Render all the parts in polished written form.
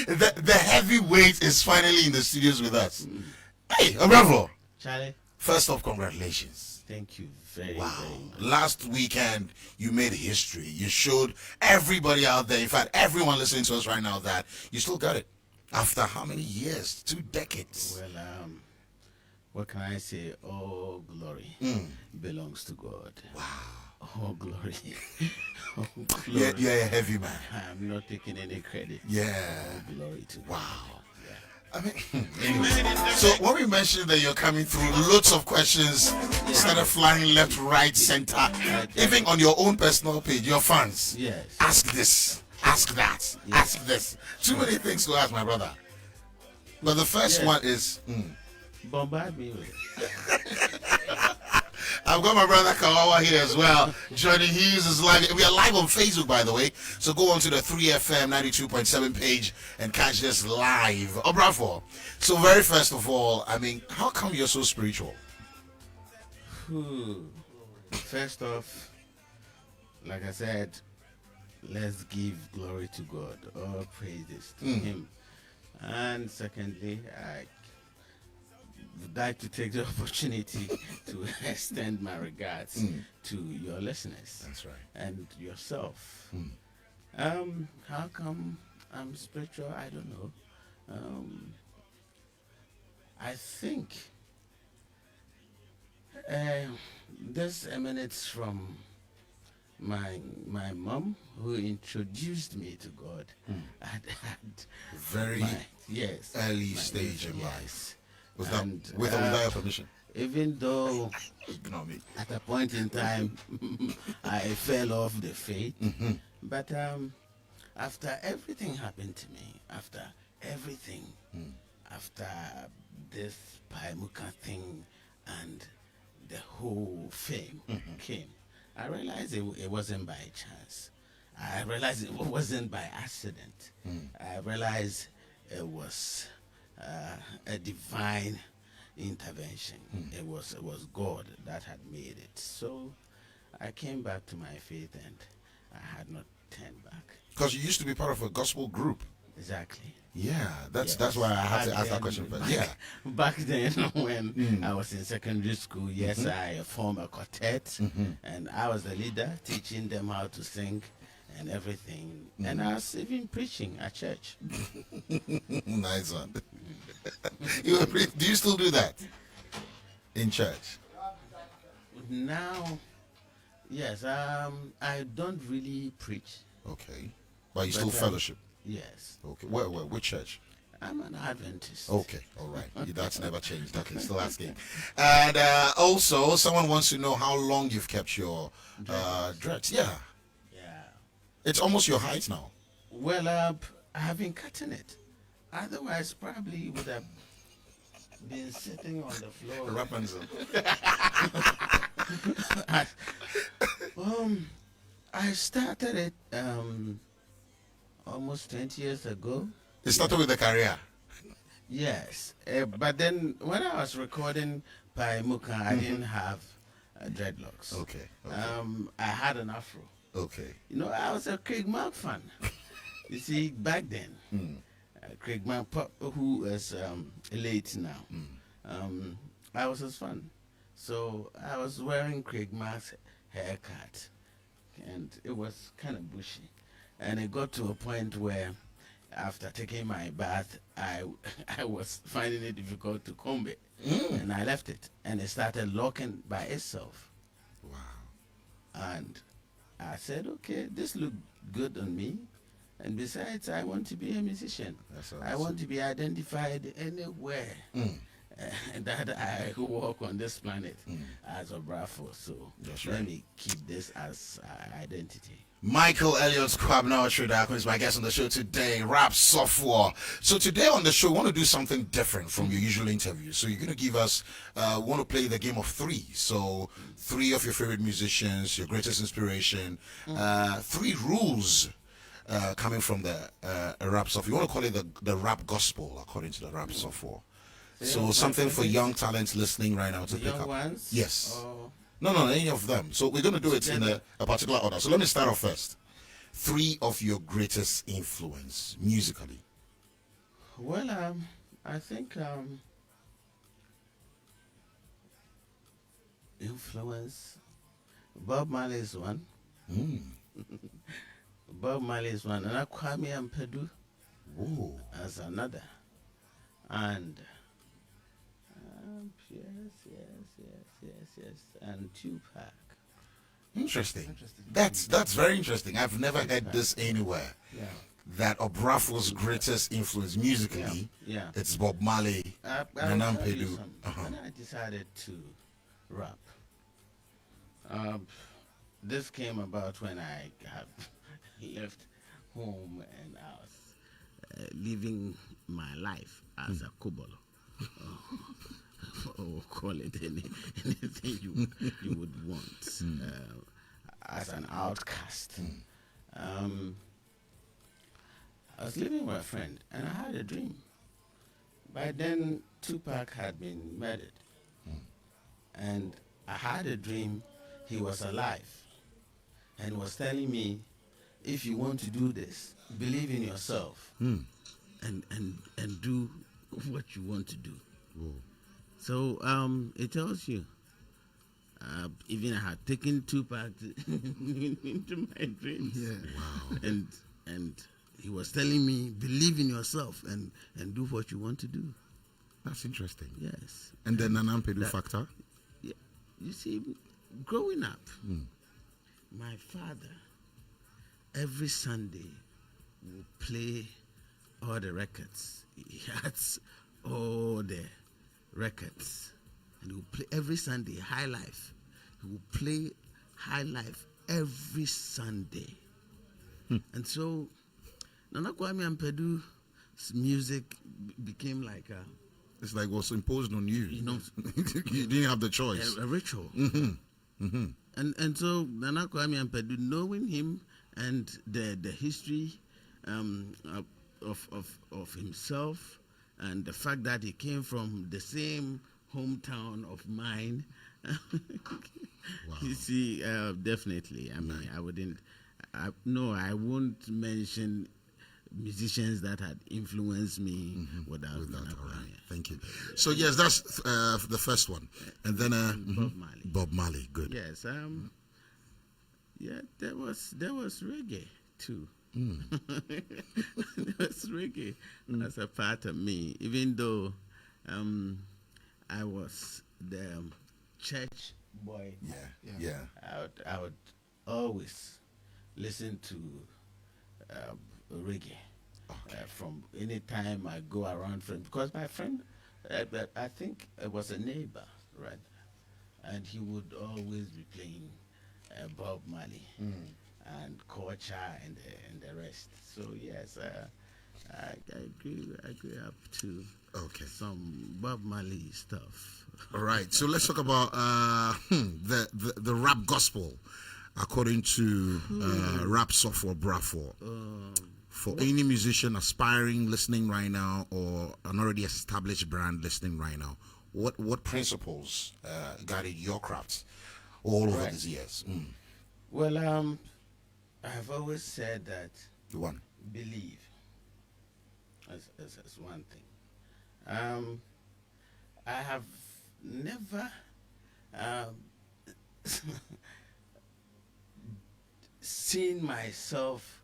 the heavyweight is finally in the studios with us. Hey, Obrafuor. Charlie. First off, congratulations. Thank you very, Wow. very much. Last weekend, you made history. You showed everybody out there, in fact, everyone listening to us right now, that you still got it. After how many years? 2 decades. Well, what can I say? All glory belongs to God. Wow. All glory. All glory. You're a heavy man. I'm not taking any credit. Yeah. All glory to God. Wow. I mean, anyway. So when we mentioned that you're coming through, loads of questions started flying left, right, center. Even on your own personal page, your fans. Yes. Ask this, ask that, ask this. Too many things to ask, my brother. But the first one is... Bombard me with it. I've got my brother Kawawa here as well. Johnny Hughes is live. We are live on Facebook, by the way. So go on to the 3FM 92.7 page and catch this live. Obrafuor. So very first of all, I mean, how come you're so spiritual? First off, like I said, let's give glory to God. All praises to Him. And secondly, I would like to take the opportunity to extend my regards to your listeners. That's right. And yourself. How come I'm spiritual? I don't know. I think this emanates from my mom, who introduced me to God at Very early stage in life. Was that with or without your permission? Even though Ignore me. at a point in time I fell off the faith, but after everything happened to me, after this Paimuka thing and the whole fame came, I realized it wasn't by chance. I realized it wasn't by accident. I realized it was a divine intervention. It was God that had made it. So I came back to my faith and I had not turned back. Because you used to be part of a gospel group. Exactly. Yeah, that's why I had to ask that question first. Yeah. Back then, when I was in secondary school, yes, I formed a quartet, and I was the leader, teaching them how to sing and everything. And I was even preaching at church. Nice one. Do you still do that in church? Now, yes, I don't really preach. Okay. But you still fellowship? Yes. Okay. Which church? I'm an Adventist. Okay, all right. That's never changed. Okay, still asking. And also, someone wants to know how long you've kept your dreads. Yeah. It's almost your height now. Well, I have been cutting it. Otherwise, probably would have been sitting on the floor. Rapunzel. I started it almost 20 years ago. It started with a career. Yes, but then when I was recording Paimuka, I didn't have dreadlocks. Okay. I had an afro. Okay. You know, I was a Craig Mark fan. You see, back then, Craig Mark, who is late now, I was his fan. So I was wearing Craig Mark's haircut, and it was kind of bushy. And it got to a point where, after taking my bath, I was finding it difficult to comb it. And I left it, and it started locking by itself. Wow. And I said, okay, this looked good on me. And besides, I want to be a musician. Awesome. I want to be identified anywhere that I walk on this planet as Obrafuor. So let me keep this as identity. Michael Elliott Kwabna Shudako is my guest on the show today, Obrafuor. So today on the show, we want to do something different from your usual interviews. So you're going to give us, want to play the game of three. So 3 of your favorite musicians, your greatest inspiration, 3 rules coming from the rap software. You want to call it the rap gospel, according to the rap software. So something for young talents listening right now to pick up. Ones? Yes. No, any of them. So we're going to do it in a particular order. So let me start off first. 3 of your greatest influence musically. Well, I think influence. Bob Marley is one. Mm. Bob Marley is one, and Kwame Ampedu Whoa. as another. And yes, and Tupac. Interesting. That's very interesting. I've never heard this anywhere. Yeah. That Obrafuor's greatest influence musically, Yeah. it's Bob Marley, I Nana will tell you Mpedu. something. When I decided to rap, this came about when I had left home and I was living my life as a kubolo. Or call it anything you would want, as an outcast. I was living with a friend and I had a dream. By then, Tupac had been murdered. And I had a dream he was alive and was telling me, if you want to do this, believe in yourself and do what you want to do. Whoa. So it tells you, even I had taken Tupac into my dreams. Yeah. Wow. And he was telling me, believe in yourself and do what you want to do. That's interesting. Yes. And then Nana Mpedu factor? Yeah, you see, growing up, my father, every Sunday, would play all the records. He had all the records. And he would play every Sunday, High Life. He would play High Life every Sunday. And so, Nana Kwame Ampedu's music became like a... It's like what's imposed on you. You know, you didn't have the choice. a ritual. And so Nana Kwame Ampedu, knowing him and the history of himself and the fact that he came from the same hometown of mine, you see, definitely. I mean, I won't mention musicians that had influenced me without Nana All right. Kwame. Thank you. So yes, that's the first one, and then Bob Marley. Bob Marley. Good. Yes. Yeah, there was reggae too. There was reggae as a part of me, even though I was the church boy. Yeah. I would always listen to reggae from any time I go around friends, because my friend, I think it was a neighbor, right, and he would always be playing Bob Marley and Kocha and the rest. So yes, I grew up to some Bob Marley stuff. All right. So let's talk about the rap gospel, according to Obrafuor, Obrafuor. For any musician aspiring listening right now, or an already established brand listening right now, what principles guided your craft all over these years? Well, I've always said that One. believe as one thing. I have never seen myself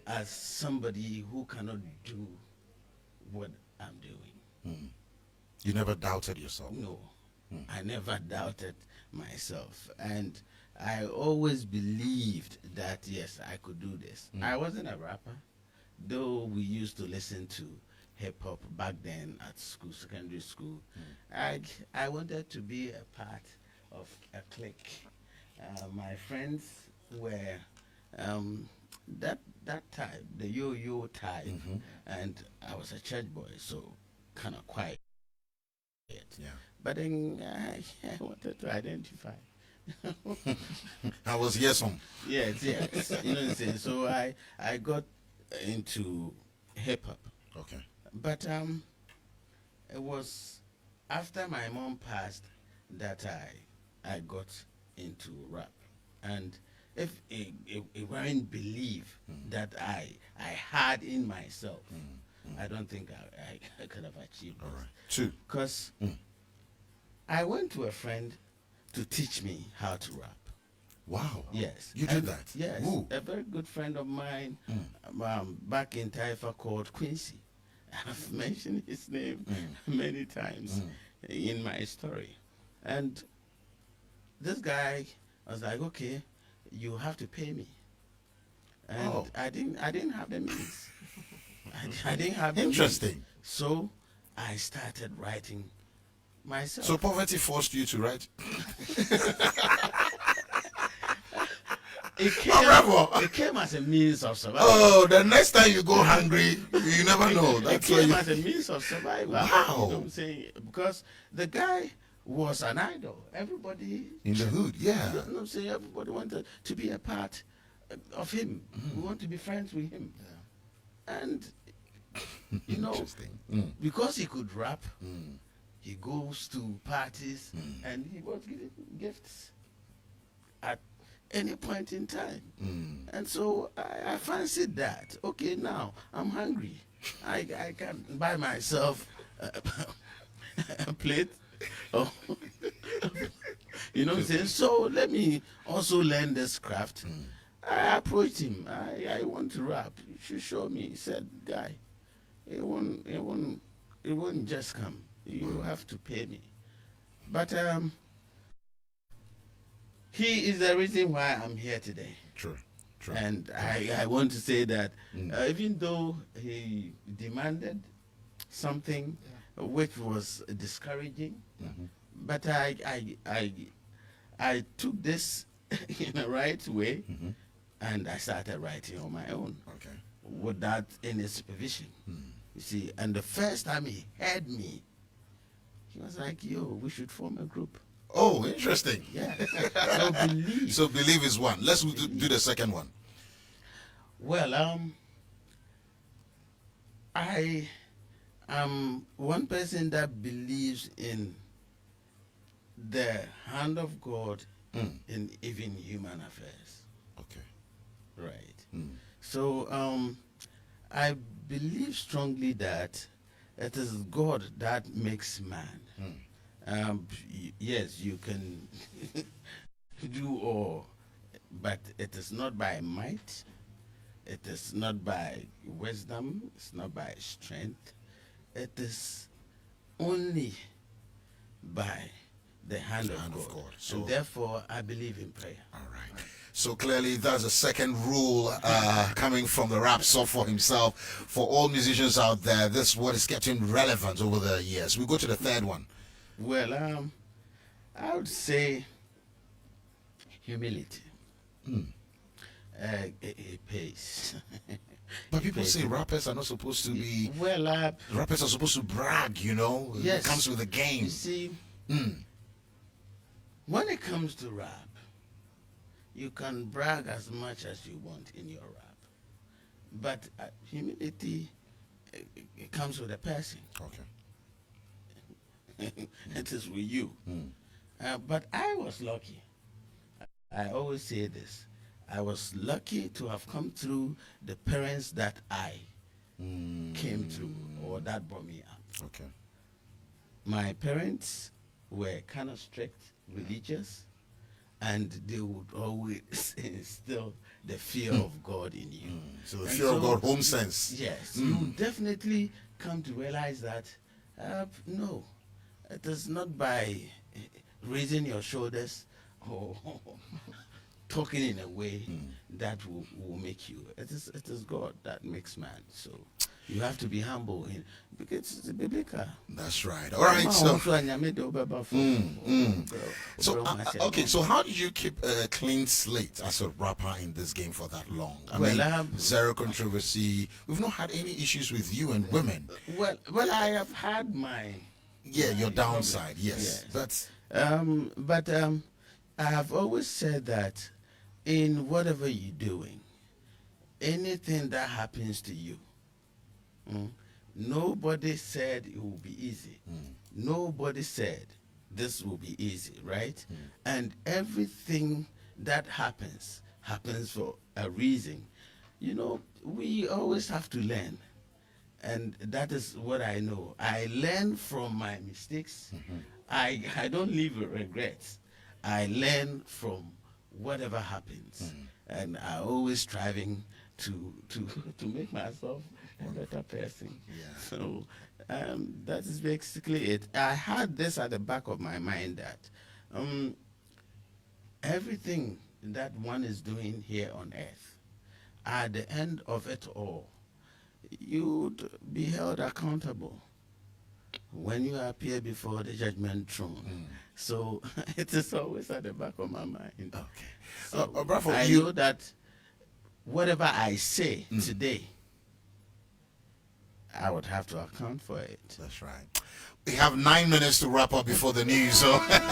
as somebody who cannot do what I'm doing. You never doubted yourself. No, I never doubted myself. And I always believed that, yes, I could do this. I wasn't a rapper, though we used to listen to hip hop back then at school, secondary school. I wanted to be a part of a clique. My friends were that type, the yo-yo type, and I was a church boy, so kind of quiet. Yeah. But then I wanted to identify. I was yes on. Yes. You know what I'm saying? So I got into hip hop. Okay. But it was after my mom passed that I got into rap. And if it weren't belief that I had in myself, I don't think I could have achieved All this. right. 2. Because I went to a friend to teach me how to rap. Wow. Yes. You did that? Yes. Ooh. A very good friend of mine back in Taifa called Quincy. I've mentioned his name many times in my story. And this guy was like, okay, you have to pay me. And I didn't have the means. I didn't have the means. Interesting. So I started writing myself. So poverty forced you to write? It came as a means of survival. Oh, the next time you go hungry, you never know. It That's why came you... as a means of survival. Wow. You know what I'm saying? Because the guy was an idol. Everybody In the hood, yeah. You know what I'm saying? Everybody wanted to be a part of him. We want to be friends with him. And you know, Interesting. because he could rap, he goes to parties and he was giving gifts at any point in time. And so I fancied that. Okay, now I'm hungry. I can buy myself a plate. Oh, you know what I'm saying? So let me also learn this craft. I approached him. I want to rap. You should show me. He said, guy, it won't just come. You have to pay me. But he is the reason why I'm here today. True. True. And I want to say that even though he demanded something which was discouraging, but I took this in the right way, and I started writing on my own Okay. without any supervision. You see, and the first time he heard me, he was like, yo, we should form a group. Oh, interesting. Yeah. So believe. So believe is one. Let's do the second one. Well, I am one person that believes in the hand of God in even human affairs. Okay. Right. So I believe strongly that it is God that makes man. Yes, you can do all, but it is not by might, it is not by wisdom, it's not by strength, it is only by the hand of God. So, and therefore, I believe in prayer. all right. So clearly, that's the second rule coming from the rap software himself. For all musicians out there, this is what has kept him relevant over the years. We go to the third one. Well, I would say humility. It pays. But people say rappers are not supposed to be... Well, rappers are supposed to brag, you know? Yes. It comes with the game. You see, when it comes to rap, you can brag as much as you want in your rap. But humility, it comes with a person. Okay. It is with you. But I was lucky. I always say this. I was lucky to have come through the parents that I came through or that brought me up. Okay. My parents were kind of strict, religious, and they would always instill the fear of God in you. So the fear of God, home sense. Yes, you definitely come to realize that no, it is not by raising your shoulders or talking in a way that will make you. It is God that makes man. So you have to be humble because it's biblical. That's right. All right. So, okay. So how did you keep a clean slate as a rapper in this game for that long? I mean, zero controversy. We've not had any issues with you and women. Well, I have had my your downside. Yes. But I have always said that in whatever you're doing, anything that happens to you, nobody said it will be easy. Nobody said this will be easy, right? And everything that happens for a reason. You know, we always have to learn. And that is what I know. I learn from my mistakes. I don't live with regrets. I learn from whatever happens, and I always striving to make myself a better person. Yeah. So that is basically it. I had this at the back of my mind that everything that one is doing here on earth, at the end of it all, you'd be held accountable when you appear before the judgment throne. So it is always at the back of my mind. Okay. So Obrafuor, I know that whatever I say today, I would have to account for it. That's right. We have 9 minutes to wrap up before the news. So